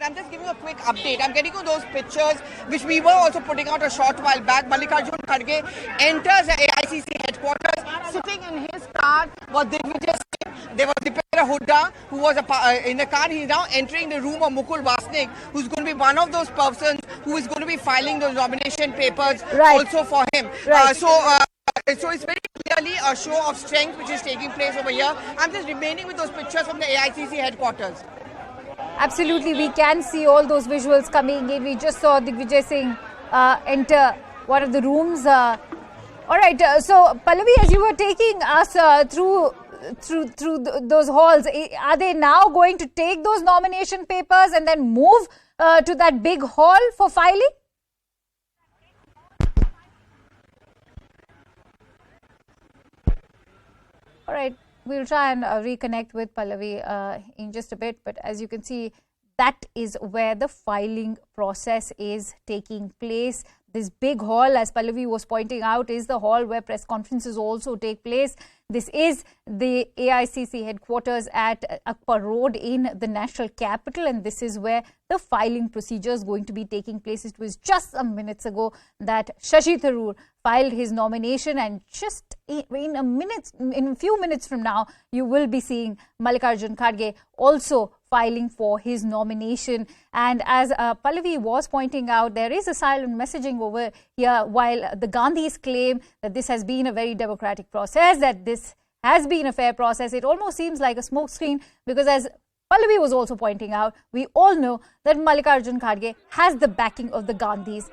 I'm just giving a quick update. I'm getting you those pictures, which we were also putting out a short while back. Mallikarjun Kharge enters the AICC headquarters. Sitting in his car was Digvijaya Singh. There was Deepender Hooda, who was in the car. He's now entering the room of Mukul Vasnik, who's going to be one of those persons who is going to be filing those nomination papers also for him. So it's very clearly a show of strength which is taking place over here. I'm just remaining with those pictures from the AICC headquarters. Absolutely, we can see all those visuals coming in. We just saw Digvijaya Singh enter one of the rooms. All right, so Pallavi, as you were taking us through those halls, are they now going to take those nomination papers and then move to that big hall for filing? All right, we'll try and reconnect with Pallavi in just a bit. But as you can see, that is where the filing process is taking place. This big hall, as Pallavi was pointing out, is the hall where press conferences also take place. This is the AICC headquarters at Akbar Road in the national capital, and this is where the filing procedure is going to be taking place. It was just some minutes ago that Shashi Tharoor filed his nomination, and just in a few minutes from now, you will be seeing Mallikarjun Kharge also filing for his nomination. And as Pallavi was pointing out, there is a silent messaging over here. While the Gandhis claim that this has been a very democratic process, that this has been a fair process, it almost seems like a smokescreen, because as Pallavi was also pointing out, we all know that Mallikarjun Kharge has the backing of the Gandhis.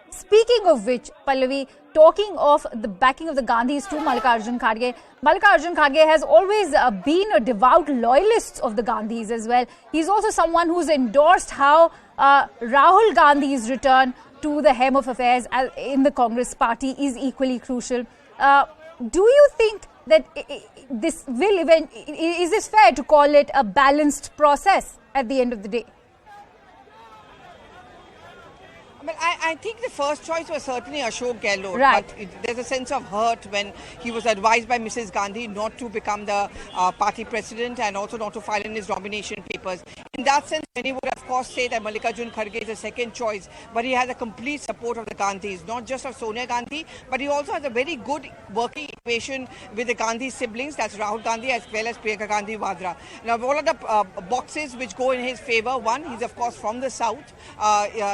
Speaking of which, Pallavi, talking of the backing of the Gandhis to Mallikarjun Kharge has always been a devout loyalist of the Gandhis as well. He's also someone who's endorsed how Rahul Gandhi's return to the helm of affairs in the Congress party is equally crucial. Do you think that this will is this fair to call it a balanced process at the end of the day? I think the first choice was certainly Ashok Gehlot, right. But there's a sense of hurt when he was advised by Mrs. Gandhi not to become the party president and also not to file in his nomination papers. In that sense, many would of course say that Mallikarjun Kharge is a second choice, but he has a complete support of the Gandhis, not just of Sonia Gandhi, but he also has a very good working equation with the Gandhi siblings, that's Rahul Gandhi as well as Priyanka Gandhi Vadra. Now, all of the boxes which go in his favor, one, he's of course from the south,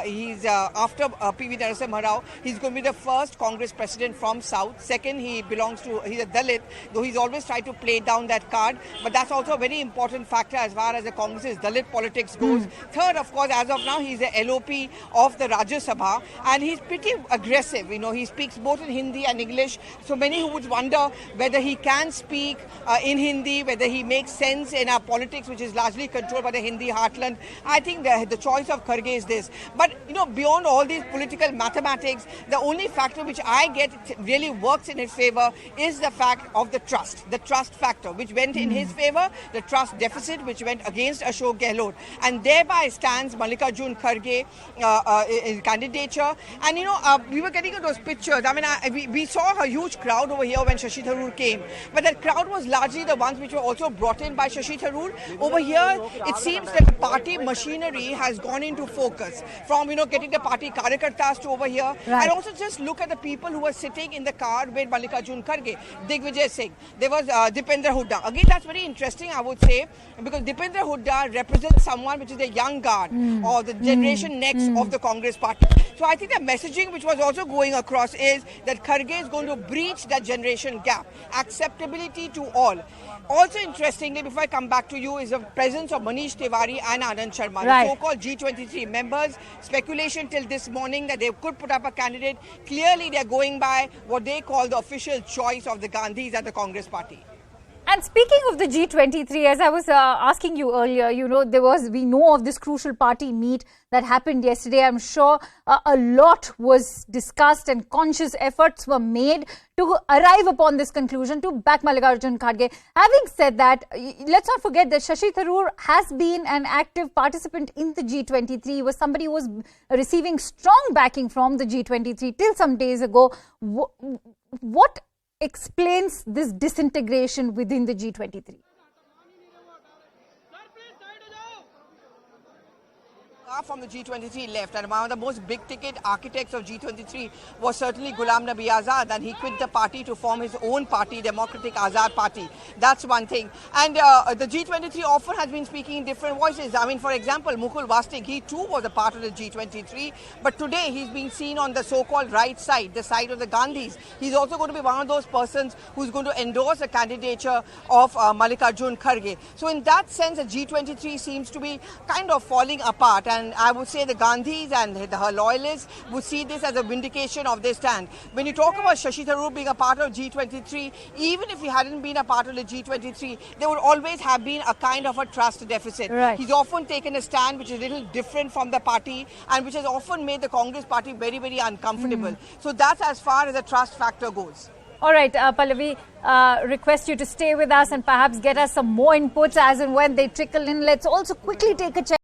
he's after P.V. Narasimha Rao, he's going to be the first Congress president from South. Second, he's a Dalit, though he's always tried to play down that card. But that's also a very important factor as far as the Congress's Dalit politics goes. Third, of course, as of now, he's the LOP of the Rajya Sabha, and he's pretty aggressive. You know, he speaks both in Hindi and English. So many who would wonder whether he can speak in Hindi, whether he makes sense in our politics, which is largely controlled by the Hindi heartland. I think the choice of Kharge is this. But, you know, beyond all these political mathematics, the only factor which I get really works in his favor is the fact of the trust factor, which went in his favor, the trust deficit, which went against Ashok Gehlot. And thereby stands Mallikarjun Kharge candidature. And, you know, we were getting those pictures. I mean, we saw a huge crowd over here when Shashi Tharoor came. But that crowd was largely the ones which were also brought in by Shashi Tharoor. Over here, it seems that the party machinery has gone into focus. From, you know, getting the party Karyakartas to over here. Right. And also just look at the people who were sitting in the car with Mallikarjun Kharge. Digvijaya Singh. There was Deepender Hooda. Again, that's very interesting, I would say, because Deepender Hooda represents someone which is the young guard or the generation next of the Congress party. So I think the messaging which was also going across is that Kharge is going to breach that generation gap. Acceptability to all. Also interestingly, before I come back to you, is the presence of Manish Tiwari and Anand Sharma, the so-called G23 members. Speculation till this morning that they could put up a candidate. Clearly, they're going by what they call the official choice of the Gandhis and the Congress party. And speaking of the G23, as I was asking you earlier, you know, we know of this crucial party meet that happened yesterday. I'm sure a lot was discussed and conscious efforts were made to arrive upon this conclusion to back Mallikarjun Kharge. Having said that, let's not forget that Shashi Tharoor has been an active participant in the G23. He was somebody who was receiving strong backing from the G23 till some days ago. What explains this disintegration within the G23? From the G23 left, and one of the most big-ticket architects of G23 was certainly Ghulam Nabi Azad, and he quit the party to form his own party, Democratic Azad Party. That's one thing. And the G23 often has been speaking in different voices. I mean, for example, Mukul Wasnik, he too was a part of the G23, but today he's being seen on the so-called right side, the side of the Gandhis. He's also going to be one of those persons who's going to endorse the candidature of Mallikarjun Kharge. So in that sense, the G23 seems to be kind of falling apart. And I would say the Gandhis and her loyalists would see this as a vindication of their stand. When you talk about Shashi Tharoor being a part of G23, even if he hadn't been a part of the G23, there would always have been a kind of a trust deficit. Right. He's often taken a stand which is a little different from the party and which has often made the Congress party very, very uncomfortable. So that's as far as the trust factor goes. All right, Pallavi, request you to stay with us and perhaps get us some more inputs as and when they trickle in. Let's also quickly take a check.